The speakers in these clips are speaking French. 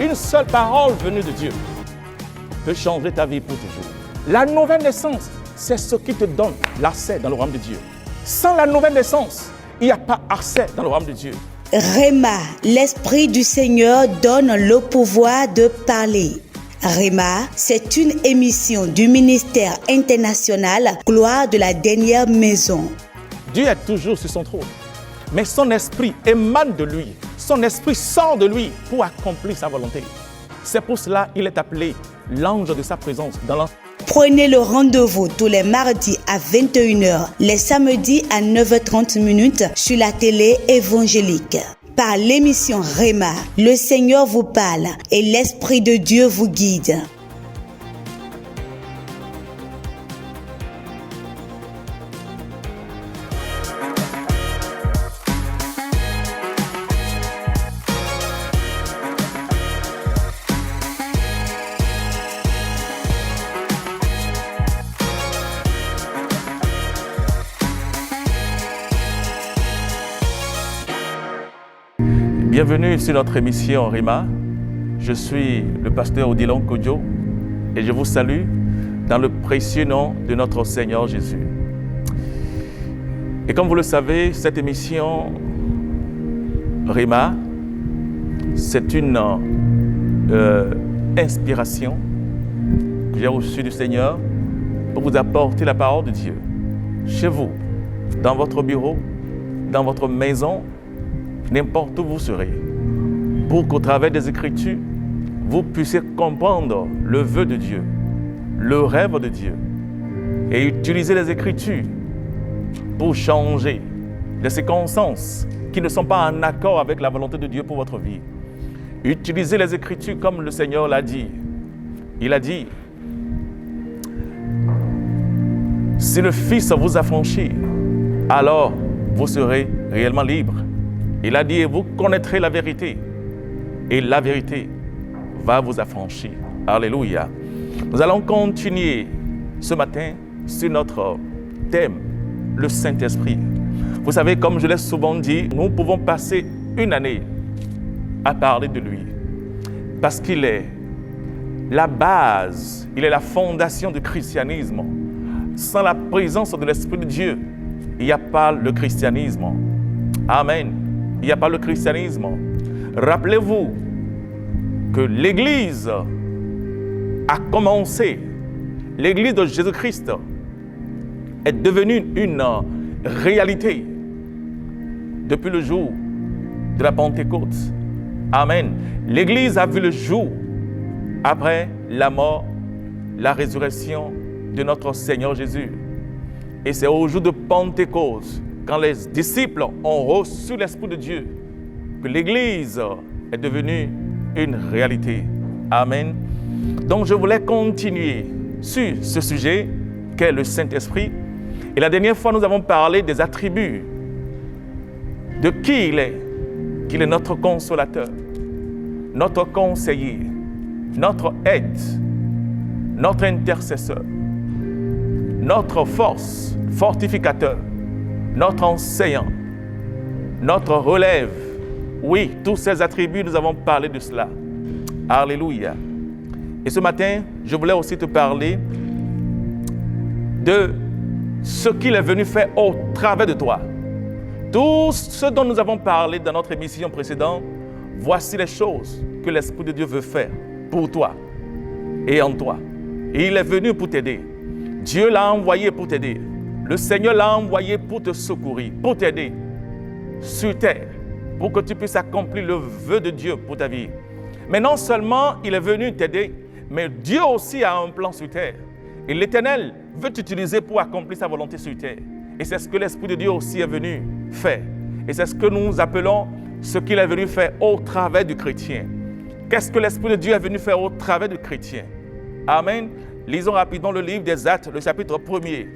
Une seule parole venue de Dieu peut changer ta vie pour toujours. La nouvelle naissance, c'est ce qui te donne l'accès dans le royaume de Dieu. Sans la nouvelle naissance, il n'y a pas accès dans le royaume de Dieu. Réma, l'Esprit du Seigneur donne le pouvoir de parler. Réma, c'est une émission du ministère international Gloire de la dernière maison. Dieu est toujours sur son trône, mais son esprit émane de lui. Son esprit sort de lui pour accomplir sa volonté. C'est pour cela qu'il est appelé l'ange de sa présence dans l'enfer. Prenez le rendez-vous tous les mardis à 21h, les samedis à 9h30 sur la télé évangélique. Par l'émission Réma, le Seigneur vous parle et l'Esprit de Dieu vous guide. Bienvenue sur notre émission Réma. Je suis le pasteur Odilon Kodjo et je vous salue dans le précieux nom de notre Seigneur Jésus. Et comme vous le savez, cette émission Réma, c'est une inspiration que j'ai reçue du Seigneur pour vous apporter la parole de Dieu chez vous, dans votre bureau, dans votre maison, n'importe où vous serez, pour qu'au travers des Écritures, vous puissiez comprendre le vœu de Dieu, le rêve de Dieu, et utiliser les Écritures pour changer les circonstances qui ne sont pas en accord avec la volonté de Dieu pour votre vie. Utilisez les Écritures comme le Seigneur l'a dit. Il a dit, si le Fils vous affranchit, alors vous serez réellement libre. Il a dit, et vous connaîtrez la vérité, et la vérité va vous affranchir. Alléluia. Nous allons continuer ce matin sur notre thème, le Saint-Esprit. Vous savez, comme je l'ai souvent dit, nous pouvons passer une année à parler de lui, parce qu'il est la base, il est la fondation du christianisme. Sans la présence de l'Esprit de Dieu, il n'y a pas le christianisme. Amen. Il n'y a pas le christianisme. Rappelez-vous que l'Église a commencé. L'Église de Jésus-Christ est devenue une réalité depuis le jour de la Pentecôte. Amen. L'Église a vu le jour après la mort, la résurrection de notre Seigneur Jésus. Et c'est au jour de Pentecôte, quand les disciples ont reçu l'Esprit de Dieu, que l'Église est devenue une réalité. Amen. Donc je voulais continuer sur ce sujet qu'est le Saint-Esprit. Et la dernière fois, nous avons parlé des attributs de qui il est. Qu'il est notre consolateur, notre conseiller, notre aide, notre intercesseur, notre force, fortificateur, notre enseignant, notre relève. Oui, tous ces attributs, nous avons parlé de cela. Alléluia. Et ce matin, je voulais aussi te parler de ce qu'il est venu faire au travers de toi. Tout ce dont nous avons parlé dans notre émission précédente, voici les choses que l'Esprit de Dieu veut faire pour toi et en toi. Et il est venu pour t'aider. Dieu l'a envoyé pour t'aider. Le Seigneur l'a envoyé pour te secourir, pour t'aider sur terre, pour que tu puisses accomplir le vœu de Dieu pour ta vie. Mais non seulement il est venu t'aider, mais Dieu aussi a un plan sur terre. Et l'Éternel veut t'utiliser pour accomplir sa volonté sur terre. Et c'est ce que l'Esprit de Dieu aussi est venu faire. Et c'est ce que nous appelons ce qu'il est venu faire au travers du chrétien. Qu'est-ce que l'Esprit de Dieu est venu faire au travers du chrétien? Amen. Lisons rapidement le livre des Actes, le chapitre 1er.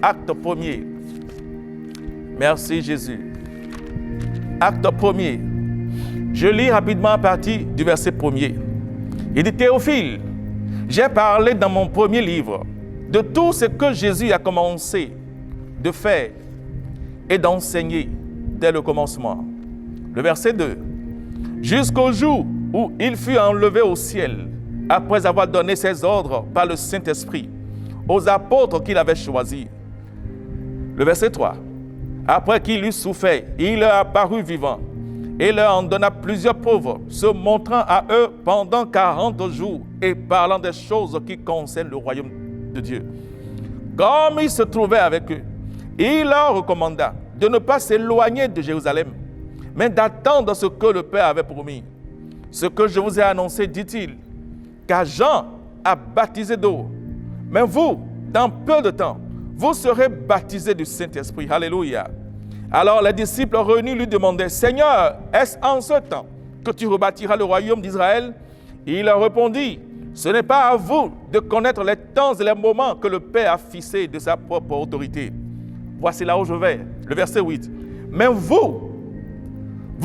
Acte 1er. Merci Jésus. Acte 1er. Je lis rapidement à partir du verset 1er. Il dit, Théophile, j'ai parlé dans mon premier livre de tout ce que Jésus a commencé de faire et d'enseigner dès le commencement. Le verset 2. Jusqu'au jour où il fut enlevé au ciel après avoir donné ses ordres par le Saint-Esprit aux apôtres qu'il avait choisis. Le verset 3. Après qu'il eut souffert, il leur apparut vivant et leur en donna plusieurs preuves, se montrant à eux pendant 40 jours et parlant des choses qui concernent le royaume de Dieu. Comme il se trouvait avec eux, il leur recommanda de ne pas s'éloigner de Jérusalem, mais d'attendre ce que le Père avait promis. Ce que je vous ai annoncé, dit-il, car Jean a baptisé d'eau, mais vous, dans peu de temps, vous serez baptisés du Saint-Esprit. Alléluia. Alors les disciples réunis lui demandaient, Seigneur, est-ce en ce temps que tu rebâtiras le royaume d'Israël? Il leur répondit, ce n'est pas à vous de connaître les temps et les moments que le Père a fixés de sa propre autorité. Voici là où je vais, le verset 8. Mais vous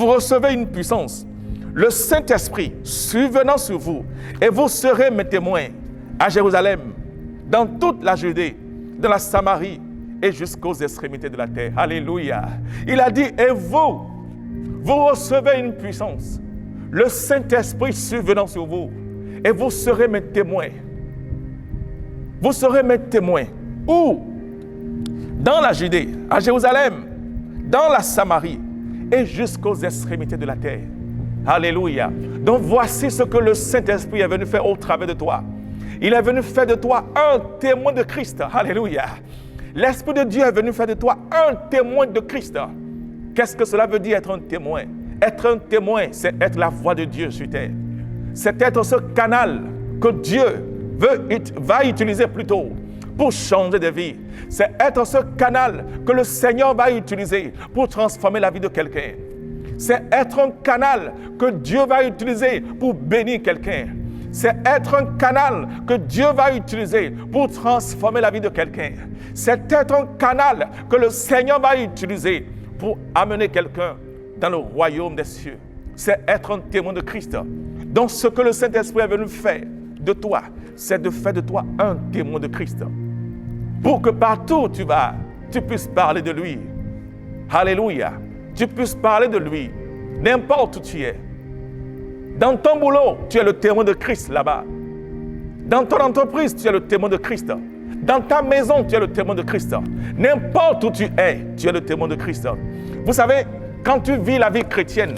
recevez une puissance, le Saint-Esprit survenant sur vous, et vous serez mes témoins à Jérusalem, dans toute la Judée, dans la Samarie et jusqu'aux extrémités de la terre. Alléluia. Il a dit, et vous recevez une puissance, le Saint-Esprit survenant sur vous, et vous serez mes témoins. Vous serez mes témoins. Où? Dans la Judée, à Jérusalem, dans la Samarie et jusqu'aux extrémités de la terre. Alléluia. Donc voici ce que le Saint-Esprit est venu faire au travers de toi. Il est venu faire de toi un témoin de Christ. Alléluia. L'Esprit de Dieu est venu faire de toi un témoin de Christ. Qu'est-ce que cela veut dire être un témoin? Être un témoin, c'est être la voix de Dieu sur terre. C'est être ce canal que Dieu va utiliser plutôt pour changer de vie. C'est être ce canal que le Seigneur va utiliser pour transformer la vie de quelqu'un. C'est être un canal que Dieu va utiliser pour bénir quelqu'un. C'est être un canal que Dieu va utiliser pour transformer la vie de quelqu'un. C'est être un canal que le Seigneur va utiliser pour amener quelqu'un dans le royaume des cieux. C'est être un témoin de Christ. Donc ce que le Saint-Esprit est venu faire de toi, c'est de faire de toi un témoin de Christ. Pour que partout où tu vas, tu puisses parler de lui. Alléluia. Tu puisses parler de lui, n'importe où tu es. Dans ton boulot, tu es le témoin de Christ là-bas. Dans ton entreprise, tu es le témoin de Christ. Dans ta maison, tu es le témoin de Christ. N'importe où tu es le témoin de Christ. Vous savez, quand tu vis la vie chrétienne,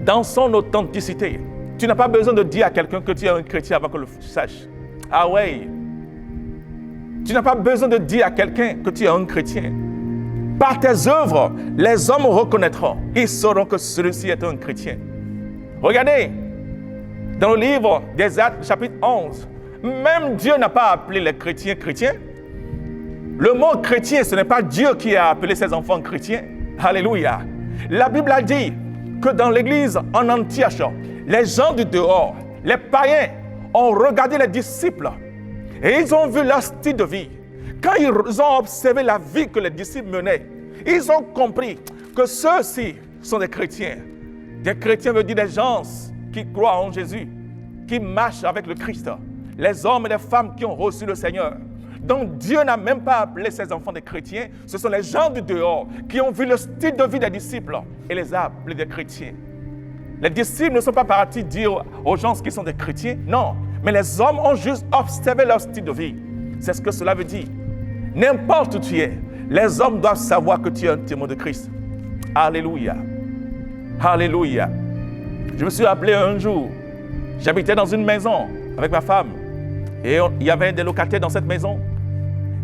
dans son authenticité, tu n'as pas besoin de dire à quelqu'un que tu es un chrétien avant que le sache. Ah ouais. Tu n'as pas besoin de dire à quelqu'un que tu es un chrétien. Par tes œuvres, les hommes reconnaîtront. Ils sauront que celui-ci est un chrétien. Regardez, dans le livre des Actes, chapitre 11, même Dieu n'a pas appelé les chrétiens chrétiens. Le mot chrétien, ce n'est pas Dieu qui a appelé ses enfants chrétiens. Alléluia. La Bible a dit que dans l'église en Antioche, les gens du dehors, les païens, ont regardé les disciples et ils ont vu leur style de vie. Quand ils ont observé la vie que les disciples menaient, ils ont compris que ceux-ci sont des chrétiens. Des chrétiens veut dire des gens qui croient en Jésus, qui marchent avec le Christ. Les hommes et les femmes qui ont reçu le Seigneur. Donc Dieu n'a même pas appelé ses enfants des chrétiens. Ce sont les gens du dehors qui ont vu le style de vie des disciples et les a appelés des chrétiens. Les disciples ne sont pas partis dire aux gens qui sont des chrétiens. Non, mais les hommes ont juste observé leur style de vie. C'est ce que cela veut dire. N'importe où tu es, les hommes doivent savoir que tu es un témoin de Christ. Alléluia. Alléluia. Je me suis rappelé un jour, j'habitais dans une maison avec ma femme et il y avait des locataires dans cette maison.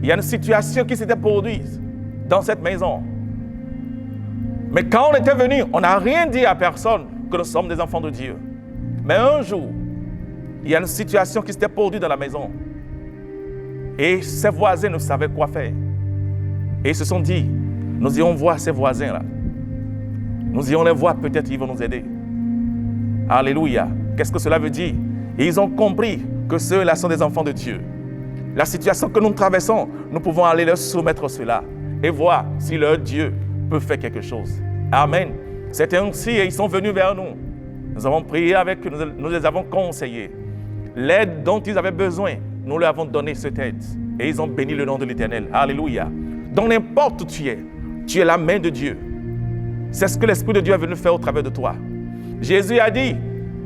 Il y a une situation qui s'était produite dans cette maison. Mais quand on était venu, on n'a rien dit à personne que nous sommes des enfants de Dieu. Mais un jour, il y a une situation qui s'était produite dans la maison. Et ses voisins ne savaient quoi faire. Et ils se sont dit, nous irons voir ces voisins-là. Nous irons les voir, peut-être ils vont nous aider. Alléluia. Qu'est-ce que cela veut dire? Et ils ont compris que ceux-là sont des enfants de Dieu. La situation que nous traversons, nous pouvons aller leur soumettre cela et voir si leur Dieu peut faire quelque chose. Amen. C'était ainsi et ils sont venus vers nous. Nous avons prié avec eux, nous les avons conseillés. L'aide dont ils avaient besoin, nous leur avons donné cette aide. Et ils ont béni le nom de l'Éternel. Alléluia. Donc n'importe où tu es la main de Dieu. C'est ce que l'Esprit de Dieu est venu faire au travers de toi. Jésus a dit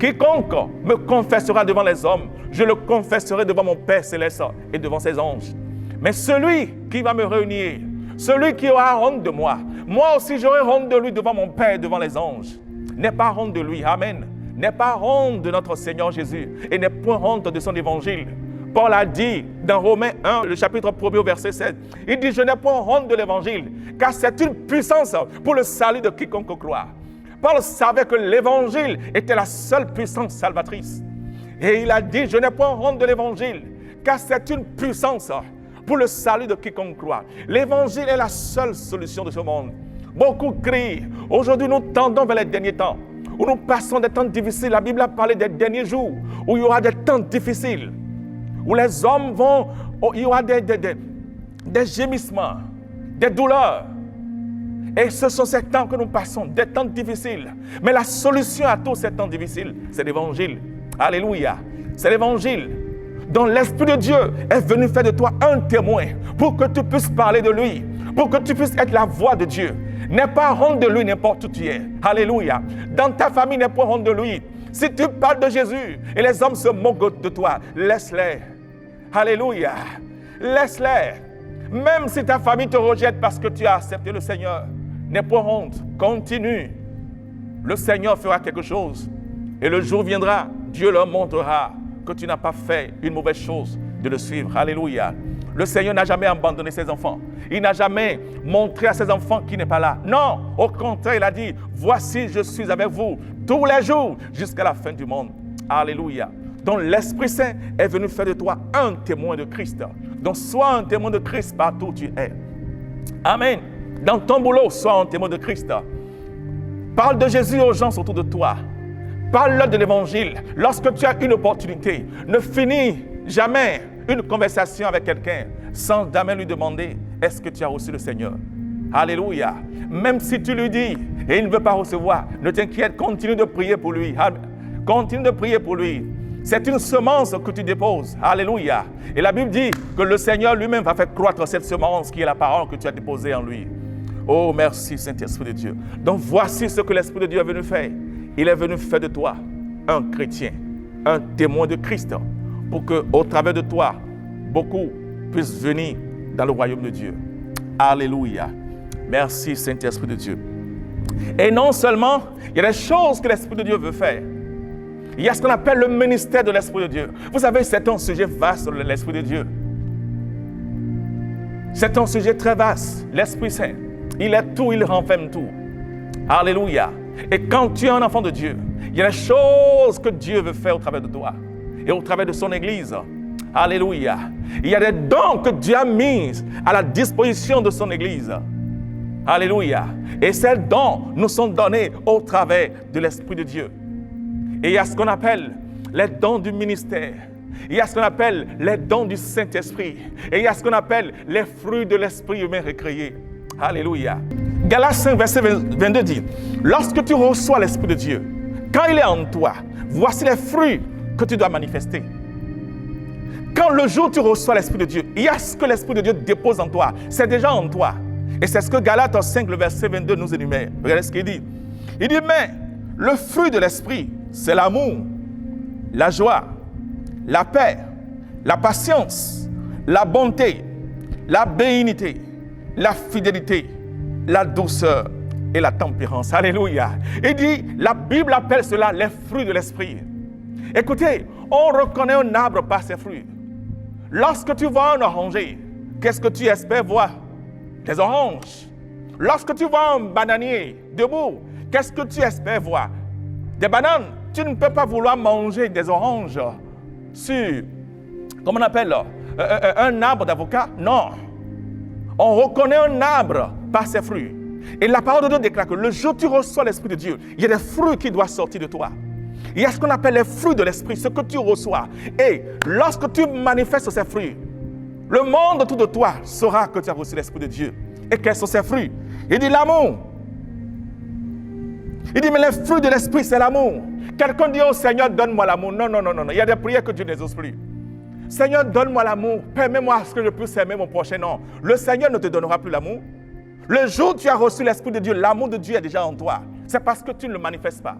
quiconque me confessera devant les hommes, je le confesserai devant mon Père céleste et devant ses anges. Mais celui qui va me réunir, celui qui aura honte de moi, moi aussi j'aurai honte de lui devant mon Père et devant les anges. N'aie pas honte de lui, amen. N'aie pas honte de notre Seigneur Jésus et n'aie point honte de son évangile. Paul a dit dans Romains 1, le chapitre 1er au verset 7, il dit « Je n'ai point honte de l'évangile, car c'est une puissance pour le salut de quiconque croit. » Paul savait que l'évangile était la seule puissance salvatrice. Et il a dit « Je n'ai point honte de l'évangile, car c'est une puissance pour le salut de quiconque croit. » L'évangile est la seule solution de ce monde. Beaucoup crient. Aujourd'hui, nous tendons vers les derniers temps, où nous passons des temps difficiles. La Bible a parlé des derniers jours, où il y aura des temps difficiles, où les hommes vont, il y aura des gémissements, des douleurs. Et ce sont ces temps que nous passons, des temps difficiles. Mais la solution à tous ces temps difficiles, c'est l'évangile. Alléluia. C'est l'évangile dont l'Esprit de Dieu est venu faire de toi un témoin pour que tu puisses parler de lui, pour que tu puisses être la voix de Dieu. N'aie pas honte de lui n'importe où tu es. Alléluia. Dans ta famille, n'aie pas honte de lui. Si tu parles de Jésus et les hommes se moquent de toi, laisse-les. Alléluia. Laisse-les. Même si ta famille te rejette parce que tu as accepté le Seigneur, n'aie pas honte. Continue. Le Seigneur fera quelque chose. Et le jour viendra, Dieu leur montrera que tu n'as pas fait une mauvaise chose de le suivre. Alléluia. Le Seigneur n'a jamais abandonné ses enfants. Il n'a jamais montré à ses enfants qu'il n'est pas là. Non, au contraire, il a dit, voici, je suis avec vous tous les jours jusqu'à la fin du monde. Alléluia. Donc l'Esprit Saint est venu faire de toi un témoin de Christ. Donc sois un témoin de Christ partout où tu es. Amen. Dans ton boulot, sois un témoin de Christ. Parle de Jésus aux gens autour de toi. Parle-leur de l'Évangile. Lorsque tu as une opportunité, ne finis jamais une conversation avec quelqu'un sans jamais lui demander « Est-ce que tu as reçu le Seigneur ?» Alléluia. Même si tu lui dis et il ne veut pas recevoir, ne t'inquiète, continue de prier pour lui. Continue de prier pour lui. C'est une semence que tu déposes. Alléluia. Et la Bible dit que le Seigneur lui-même va faire croître cette semence qui est la parole que tu as déposée en lui. Oh, merci Saint-Esprit de Dieu. Donc voici ce que l'Esprit de Dieu est venu faire. Il est venu faire de toi un chrétien, un témoin de Christ, pour qu'au travers de toi, beaucoup puissent venir dans le royaume de Dieu. Alléluia. Merci Saint-Esprit de Dieu. Et non seulement, il y a des choses que l'Esprit de Dieu veut faire. Il y a ce qu'on appelle le ministère de l'Esprit de Dieu. Vous savez, c'est un sujet vaste, l'Esprit de Dieu. C'est un sujet très vaste, l'Esprit Saint. Il est tout, il renferme tout. Alléluia. Et quand tu es un enfant de Dieu, il y a des choses que Dieu veut faire au travers de toi et au travers de son Église. Alléluia. Il y a des dons que Dieu a mis à la disposition de son Église. Alléluia. Et ces dons nous sont donnés au travers de l'Esprit de Dieu. Et il y a ce qu'on appelle les dons du ministère. Il y a ce qu'on appelle les dons du Saint-Esprit. Et il y a ce qu'on appelle les fruits de l'Esprit humain recréé. Alléluia. Galates 5, verset 22 dit, lorsque tu reçois l'Esprit de Dieu, quand il est en toi, voici les fruits que tu dois manifester. Quand le jour où tu reçois l'Esprit de Dieu, il y a ce que l'Esprit de Dieu dépose en toi. C'est déjà en toi. Et c'est ce que Galates 5, le verset 22 nous énumère. Regardez ce qu'il dit. Il dit, mais le fruit de l'Esprit, c'est l'amour, la joie, la paix, la patience, la bonté, la bénignité, la fidélité, la douceur et la tempérance. Alléluia. Il dit, la Bible appelle cela les fruits de l'Esprit. Écoutez, on reconnaît un arbre par ses fruits. Lorsque tu vois un oranger, qu'est-ce que tu espères voir? Des oranges. Lorsque tu vois un bananier debout, qu'est-ce que tu espères voir? Des bananes. Tu ne peux pas vouloir manger des oranges sur, comment on appelle, un arbre d'avocat. Non. On reconnaît un arbre par ses fruits. Et la parole de Dieu déclare que le jour où tu reçois l'Esprit de Dieu, il y a des fruits qui doivent sortir de toi. Il y a ce qu'on appelle les fruits de l'Esprit, ce que tu reçois. Et lorsque tu manifestes ces fruits, le monde autour de toi saura que tu as reçu l'Esprit de Dieu. Et quels sont ces fruits? Il dit l'amour. Il dit, mais les fruits de l'Esprit, c'est l'amour. Quelqu'un dit, oh Seigneur, donne-moi l'amour. Non, non, non, non. Il y a des prières que Dieu n'exauce plus. Seigneur, donne-moi l'amour. Permets-moi à ce que je puisse aimer mon prochain. Non, le Seigneur ne te donnera plus l'amour. Le jour où tu as reçu l'Esprit de Dieu, l'amour de Dieu est déjà en toi. C'est parce que tu ne le manifestes pas.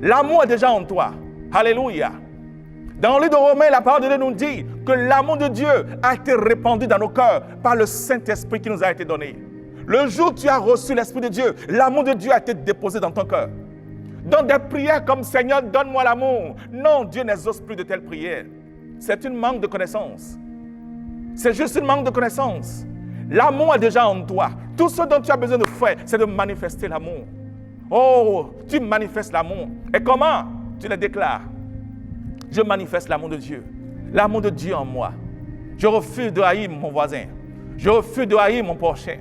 L'amour est déjà en toi. Alléluia. Dans le livre de Romains, la parole de Dieu nous dit que l'amour de Dieu a été répandu dans nos cœurs par le Saint-Esprit qui nous a été donné. Le jour où tu as reçu l'Esprit de Dieu, l'amour de Dieu a été déposé dans ton cœur. Dans des prières comme « Seigneur, donne-moi l'amour ». Non, Dieu n'exauce plus de telles prières. C'est une manque de connaissance. C'est juste une manque de connaissance. L'amour est déjà en toi. Tout ce dont tu as besoin de faire, c'est de manifester l'amour. Oh, tu manifestes l'amour. Et comment? Tu le déclares. Je manifeste l'amour de Dieu. L'amour de Dieu en moi. Je refuse de haïr mon voisin. Je refuse de haïr mon prochain.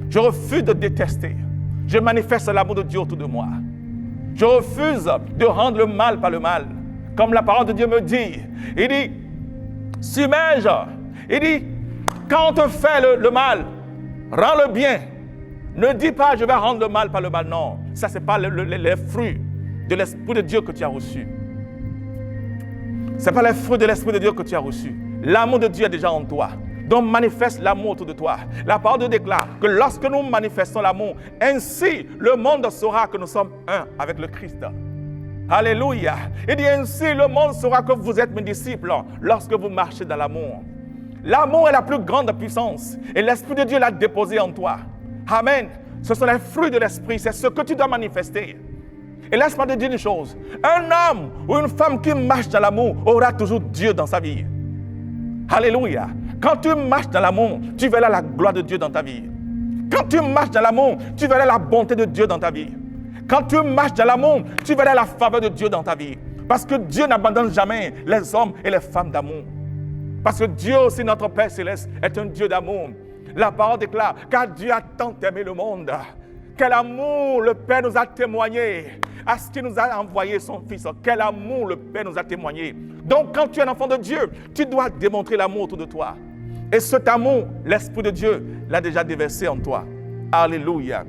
Je refuse de détester. Je manifeste l'amour de Dieu autour de moi. Je refuse de rendre le mal par le mal. Comme la parole de Dieu me dit. Il dit, submerge. Il dit, quand on te fait le mal, rends le bien. Ne dis pas, je vais rendre le mal par le mal. Non, ça, ce n'est pas les fruits de l'Esprit de Dieu que tu as reçu. Ce n'est pas les fruits de l'Esprit de Dieu que tu as reçu. L'amour de Dieu est déjà en toi. Donc manifeste l'amour autour de toi. La parole de Dieu déclare que lorsque nous manifestons l'amour, ainsi le monde saura que nous sommes un avec le Christ. Alléluia. Il dit ainsi le monde saura que vous êtes mes disciples lorsque vous marchez dans l'amour. L'amour est la plus grande puissance et l'Esprit de Dieu l'a déposé en toi. Amen. Ce sont les fruits de l'Esprit, c'est ce que tu dois manifester. Et laisse-moi te dire une chose. Un homme ou une femme qui marche dans l'amour aura toujours Dieu dans sa vie. Alléluia. Quand tu marches dans l'amour, tu verras la gloire de Dieu dans ta vie. Quand tu marches dans l'amour, tu verras la bonté de Dieu dans ta vie. Quand tu marches dans l'amour, tu verras la faveur de Dieu dans ta vie. Parce que Dieu n'abandonne jamais les hommes et les femmes d'amour. Parce que Dieu aussi, notre Père Céleste, est un Dieu d'amour. La parole déclare, car Dieu a tant aimé le monde. Quel amour le Père nous a témoigné à ce qu'il nous a envoyé son Fils. Quel amour le Père nous a témoigné. Donc quand tu es un enfant de Dieu, tu dois démontrer l'amour autour de toi. Et cet amour, l'Esprit de Dieu l'a déjà déversé en toi. Alléluia.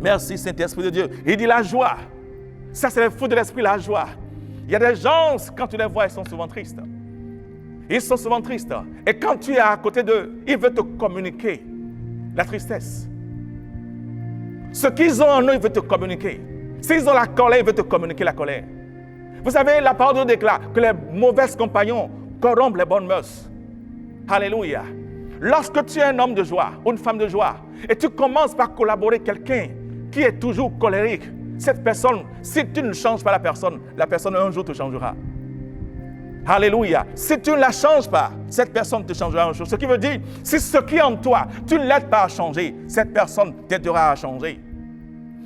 Merci Saint-Esprit de Dieu. Il dit la joie. Ça c'est le fruit de l'Esprit, la joie. Il y a des gens, quand tu les vois, ils sont souvent tristes. Ils sont souvent tristes. Et quand tu es à côté d'eux, ils veulent te communiquer la tristesse. Ce qu'ils ont en eux, ils veulent te communiquer. S'ils ont la colère, ils veulent te communiquer la colère. Vous savez, la parole de Dieu déclare que les mauvais compagnons corrompent les bonnes mœurs. Alléluia. Lorsque tu es un homme de joie ou une femme de joie et tu commences par collaborer avec quelqu'un qui est toujours colérique, cette personne, si tu ne changes pas la personne un jour te changera. Alléluia. Si tu ne la changes pas, cette personne te changera un jour. Ce qui veut dire, si ce qui est en toi, tu ne l'aides pas à changer, cette personne t'aidera à changer.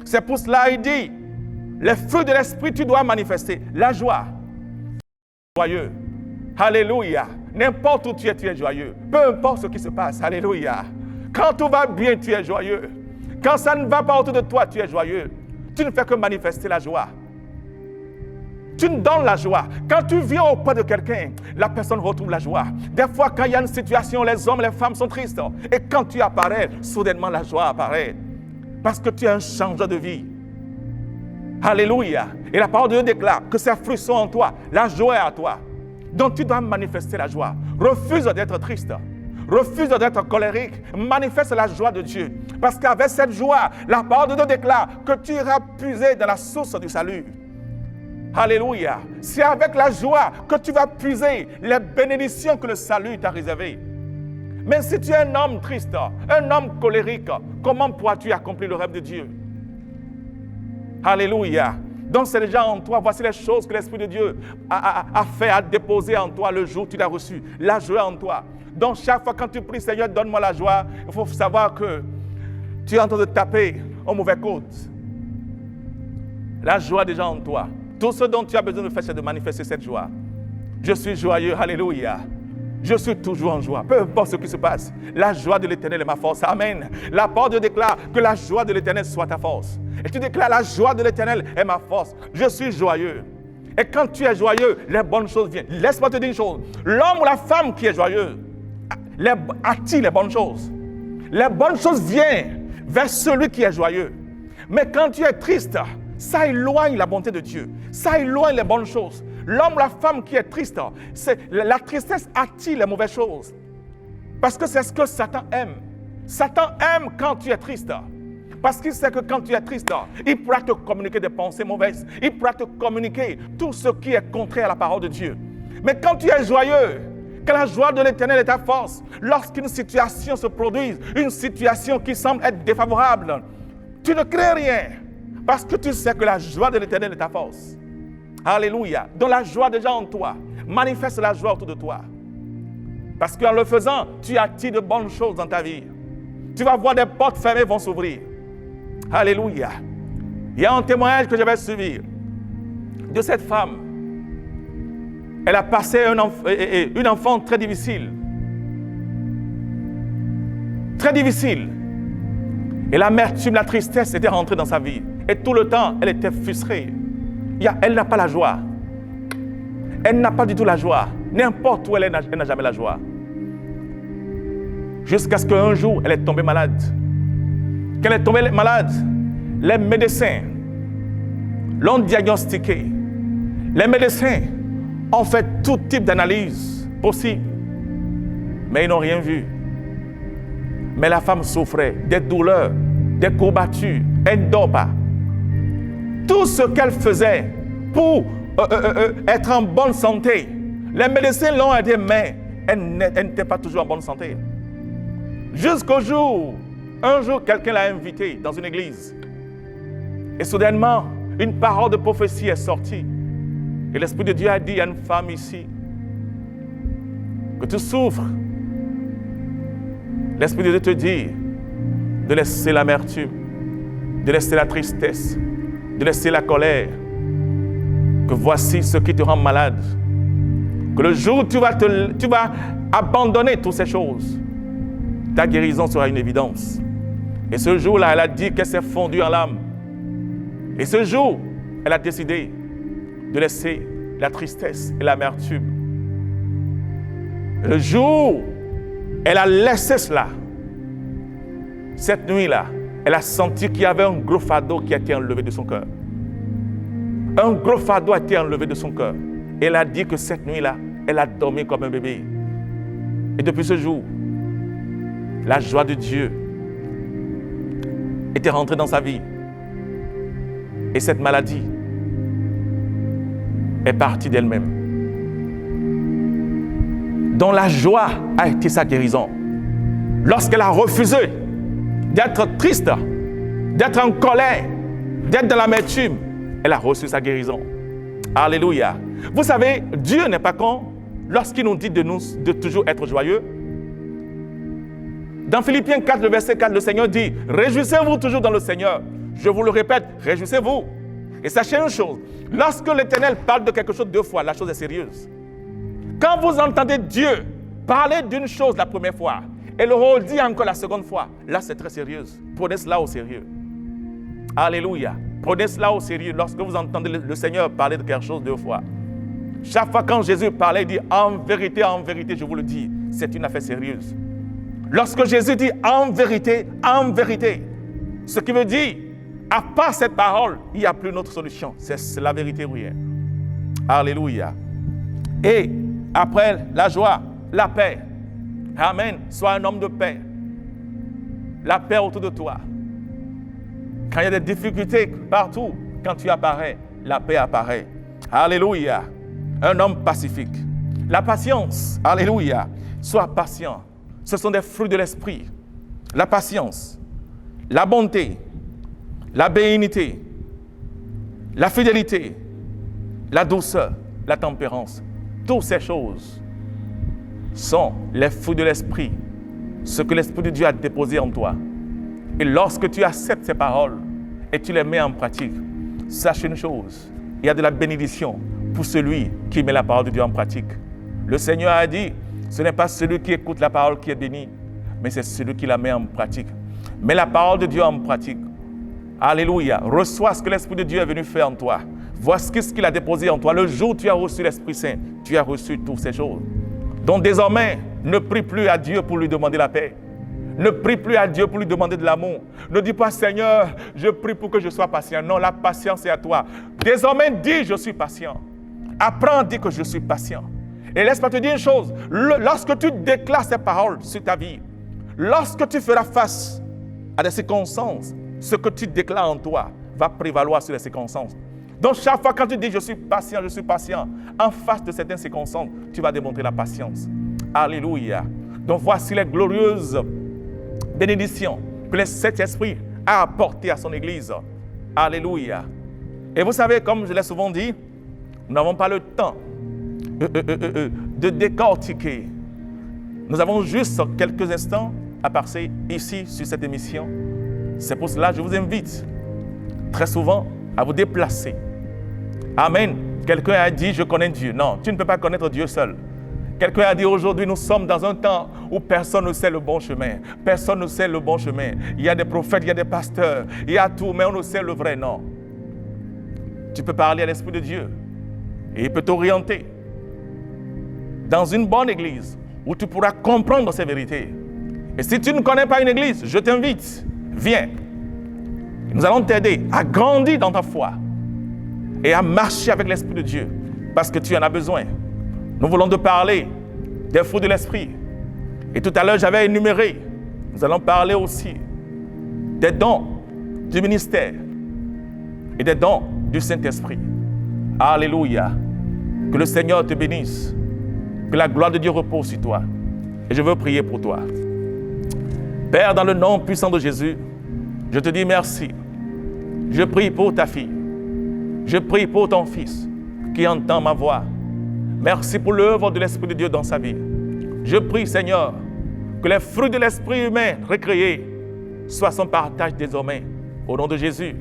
C'est pour cela qu'il dit, les fruits de l'esprit, tu dois manifester. La joie. Joyeux. Alléluia. N'importe où tu es joyeux. Peu importe ce qui se passe. Alléluia. Quand tout va bien, tu es joyeux. Quand ça ne va pas autour de toi, tu es joyeux. Tu ne fais que manifester la joie. Tu nous donnes la joie. Quand tu viens auprès de quelqu'un, la personne retrouve la joie. Des fois, quand il y a une situation, les hommes et les femmes sont tristes. Et quand tu apparais, soudainement la joie apparaît. Parce que tu es un changeur de vie. Alléluia. Et la parole de Dieu déclare que ces fruits sont en toi. La joie est à toi. Donc tu dois manifester la joie. Refuse d'être triste. Refuse d'être colérique. Manifeste la joie de Dieu. Parce qu'avec cette joie, la parole de Dieu déclare que tu iras puiser dans la source du salut. Alléluia. C'est avec la joie que tu vas puiser les bénédictions que le salut t'a réservées. Mais si tu es un homme triste, un homme colérique, comment pourras-tu accomplir le rêve de Dieu? Alléluia. Donc c'est déjà en toi. Voici les choses que l'Esprit de Dieu a fait, a déposé en toi le jour où tu l'as reçu. La joie en toi. Donc chaque fois quand tu pries, Seigneur, donne-moi la joie, il faut savoir que tu es en train de taper au mauvais côte. La joie est déjà en toi. Tout ce dont tu as besoin de faire, c'est de manifester cette joie. Je suis joyeux, alléluia. Je suis toujours en joie, peu importe ce qui se passe. La joie de l'Éternel est ma force. Amen. La parole de Dieu déclare que la joie de l'Éternel soit ta force. Et tu déclares la joie de l'Éternel est ma force. Je suis joyeux. Et quand tu es joyeux, les bonnes choses viennent. Laisse-moi te dire une chose. L'homme ou la femme qui est joyeux attire les bonnes choses. Les bonnes choses viennent vers celui qui est joyeux. Mais quand tu es triste, ça éloigne la bonté de Dieu. Ça éloigne les bonnes choses. L'homme ou la femme qui est triste, la tristesse attire les mauvaises choses. Parce que c'est ce que Satan aime. Satan aime quand tu es triste. Parce qu'il sait que quand tu es triste, il pourra te communiquer des pensées mauvaises. Il pourra te communiquer tout ce qui est contraire à la parole de Dieu. Mais quand tu es joyeux, que la joie de l'Éternel est ta force, lorsqu'une situation se produise, une situation qui semble être défavorable, tu ne crains rien. Parce que tu sais que la joie de l'Éternel est ta force. Alléluia. Donc la joie déjà en toi. Manifeste la joie autour de toi. Parce qu'en le faisant, tu attires de bonnes choses dans ta vie. Tu vas voir des portes fermées vont s'ouvrir. Alléluia. Il y a un témoignage que je vais suivre de cette femme. Elle a passé une enfance très difficile. Très difficile. Et l'amertume, la tristesse était rentrée dans sa vie. Et tout le temps, elle était frustrée. Elle n'a pas la joie. Elle n'a pas du tout la joie. N'importe où elle n'a jamais la joie. Jusqu'à ce qu'un jour, elle est tombée malade. Quand elle est tombée malade, les médecins l'ont diagnostiquée. Les médecins ont fait tout type d'analyse possible. Mais ils n'ont rien vu. Mais la femme souffrait des douleurs, des courbatures. Elle ne dort pas. Tout ce qu'elle faisait pour être en bonne santé, les médecins l'ont aidée, mais elle n'était pas toujours en bonne santé. Jusqu'au jour, un jour, quelqu'un l'a invitée dans une église. Et soudainement, une parole de prophétie est sortie. Et l'Esprit de Dieu a dit à une femme ici, que tu souffres. L'Esprit de Dieu te dit de laisser l'amertume, de laisser la tristesse, de laisser la colère. Que voici ce qui te rend malade. Que le jour où tu vas abandonner toutes ces choses, ta guérison sera une évidence. Et ce jour-là, elle a dit qu'elle s'est fondue en l'âme. Et ce jour, elle a décidé de laisser la tristesse et l'amertume. Le jour où elle a laissé cela, cette nuit-là, elle a senti qu'il y avait un gros fardeau qui a été enlevé de son cœur. Un gros fardeau a été enlevé de son cœur. Et elle a dit que cette nuit-là, elle a dormi comme un bébé. Et depuis ce jour, la joie de Dieu était rentrée dans sa vie. Et cette maladie est partie d'elle-même. Dont la joie a été sa guérison. Lorsqu'elle a refusé d'être triste, d'être en colère, d'être dans l'amertume, elle a reçu sa guérison. Alléluia. Vous savez, Dieu n'est pas con lorsqu'il nous dit de toujours être joyeux. Dans Philippiens 4, le verset 4, le Seigneur dit « Réjouissez-vous toujours dans le Seigneur. » Je vous le répète, réjouissez-vous. Et sachez une chose, lorsque l'Éternel parle de quelque chose deux fois, la chose est sérieuse. Quand vous entendez Dieu parler d'une chose la première fois et le redit encore la seconde fois, là c'est très sérieux. Prenez cela au sérieux. Alléluia. Prenez cela au sérieux lorsque vous entendez le Seigneur parler de quelque chose deux fois. Chaque fois quand Jésus parlait, il dit en vérité, je vous le dis, c'est une affaire sérieuse. Lorsque Jésus dit en vérité, ce qui veut dire, à part cette parole, il n'y a plus d'autre solution. C'est la vérité, oui. Alléluia. Et après la joie, la paix. Amen. Sois un homme de paix. La paix autour de toi. Quand il y a des difficultés partout, quand tu apparais, la paix apparaît. Alléluia. Un homme pacifique. La patience. Alléluia. Sois patient. Ce sont des fruits de l'esprit. La patience, la bonté, la bénignité, la fidélité, la douceur, la tempérance. Toutes ces choses sont les fruits de l'esprit, ce que l'Esprit de Dieu a déposé en toi. Et lorsque tu acceptes ces paroles et tu les mets en pratique, sache une chose, il y a de la bénédiction pour celui qui met la parole de Dieu en pratique. Le Seigneur a dit, ce n'est pas celui qui écoute la parole qui est béni, mais c'est celui qui la met en pratique. Mets la parole de Dieu en pratique. Alléluia. Reçois ce que l'Esprit de Dieu est venu faire en toi. Voici ce qu'il a déposé en toi. Le jour où tu as reçu l'Esprit Saint, tu as reçu toutes ces choses. Donc désormais, ne prie plus à Dieu pour lui demander la paix. Ne prie plus à Dieu pour lui demander de l'amour. Ne dis pas, Seigneur, je prie pour que je sois patient. Non, la patience est à toi. Désormais, dis, je suis patient. Apprends à dire que je suis patient. Et laisse-moi te dire une chose. Lorsque tu déclares ces paroles sur ta vie, lorsque tu feras face à des circonstances ce que tu déclares en toi va prévaloir sur les circonstances. Donc chaque fois quand tu dis je suis patient, en face de certaines circonstances, tu vas démontrer la patience. Alléluia. Donc voici les glorieuses bénédictions que le Saint-Esprit a apportées à son Église. Alléluia. Et vous savez, comme je l'ai souvent dit, nous n'avons pas le temps de décortiquer. Nous avons juste quelques instants à passer ici sur cette émission. C'est pour cela que je vous invite très souvent à vous déplacer. Amen. Quelqu'un a dit, je connais Dieu. Non, tu ne peux pas connaître Dieu seul. Quelqu'un a dit, aujourd'hui, nous sommes dans un temps où personne ne sait le bon chemin. Personne ne sait le bon chemin. Il y a des prophètes, il y a des pasteurs, il y a tout, mais on ne sait le vrai. Non. Tu peux parler à l'Esprit de Dieu et il peut t'orienter dans une bonne église où tu pourras comprendre ces vérités. Et si tu ne connais pas une église, je t'invite, viens. Nous allons t'aider à grandir dans ta foi et à marcher avec l'Esprit de Dieu parce que tu en as besoin. Nous voulons te parler des fruits de l'Esprit. Et tout à l'heure, j'avais énuméré. Nous allons parler aussi des dons du ministère et des dons du Saint-Esprit. Alléluia. Que le Seigneur te bénisse. Que la gloire de Dieu repose sur toi. Et je veux prier pour toi. Père, dans le nom puissant de Jésus, je te dis merci. Je prie pour ta fille. Je prie pour ton fils qui entend ma voix. Merci pour l'œuvre de l'Esprit de Dieu dans sa vie. Je prie, Seigneur, que les fruits de l'Esprit humain recréés soient son partage désormais. Au nom de Jésus,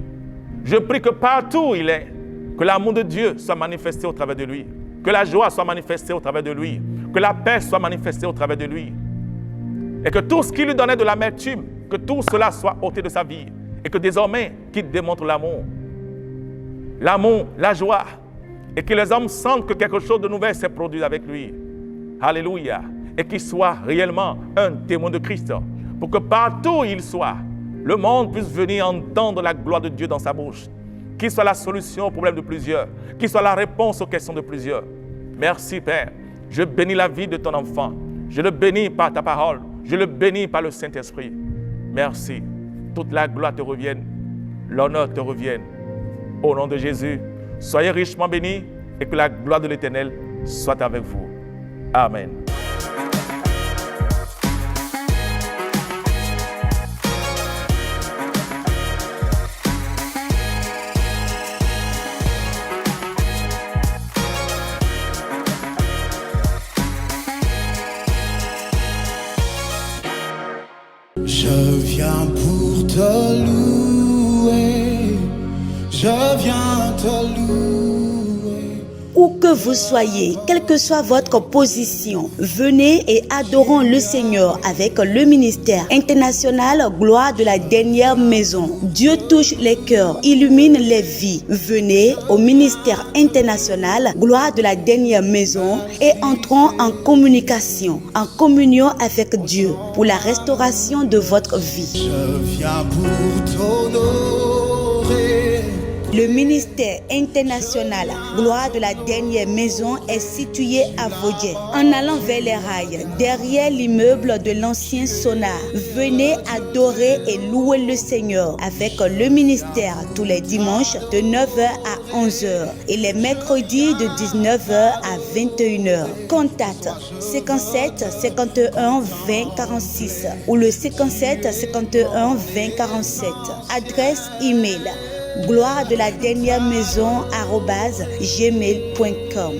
je prie que partout où il est, que l'amour de Dieu soit manifesté au travers de lui. Que la joie soit manifestée au travers de lui. Que la paix soit manifestée au travers de lui. Et que tout ce qui lui donnait de l'amertume, que tout cela soit ôté de sa vie. Et que désormais, qu'il démontre l'amour. L'amour, la joie. Et que les hommes sentent que quelque chose de nouvel s'est produit avec lui. Alléluia. Et qu'il soit réellement un témoin de Christ. Pour que partout où il soit, le monde puisse venir entendre la gloire de Dieu dans sa bouche. Qu'il soit la solution aux problèmes de plusieurs. Qu'il soit la réponse aux questions de plusieurs. Merci, Père. Je bénis la vie de ton enfant. Je le bénis par ta parole. Je le bénis par le Saint-Esprit. Merci. Toute la gloire te revienne. L'honneur te revienne. Au nom de Jésus, soyez richement bénis et que la gloire de l'Éternel soit avec vous. Amen. Je viens pour te louer, je viens te louer. Où que vous soyez, quelle que soit votre position, venez et adorons le Seigneur avec le ministère international Gloire de la dernière maison. Dieu touche les cœurs, illumine les vies. Venez au ministère international Gloire de la dernière maison et entrons en communication, en communion avec Dieu pour la restauration de votre vie. Je viens pour t'honorer. Le ministère international Gloire de la dernière maison est situé à Vaudier. En allant vers les rails, derrière l'immeuble de l'ancien Sonar, venez adorer et louer le Seigneur avec le ministère tous les dimanches de 9h à 11h et les mercredis de 19h à 21h. Contact 57 51 20 46 ou le 57 51 20 47. Adresse email gloire de la dernière maison @gmail.com.